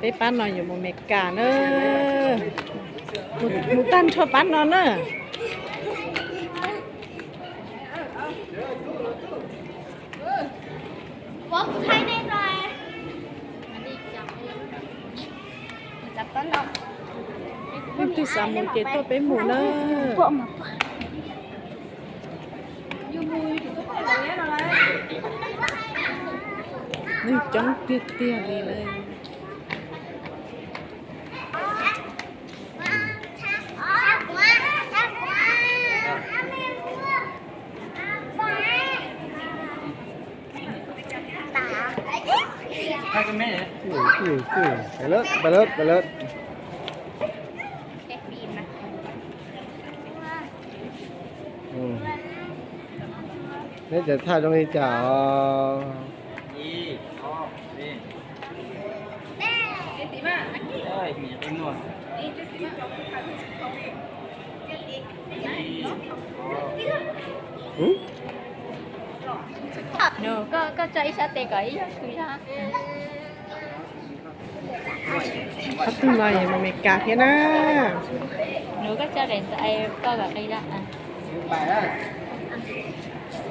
ไปปั้นนอนอยู่อเมริกาเนอะหมูตั้นชอบปั้นนอนเนอะว่าไทยได้ไรจับต้นดอก นี่ที่สามหมูเจ็ดตัวเป็นหมูเนอะ พวกมายูมูอยู่ก็ไปเลยอะไร นี่จ้องเตี้ยๆดีเลยใครกันแม่เนี่ย ไปเลิศ เด็กบีมนะ นี่จะถ่ายตรงนี้จ้า นี่อ๋อนี่เอ้ยมีเป็นหนวด หนูก็ใจชาเตะกับอีคุยนะ เขาตึงนอนอยู่อเมริกาเท่านะ หนูก็จะเล่นไอ้ก็กับไอ้ละอ่ะ ไปแล้ว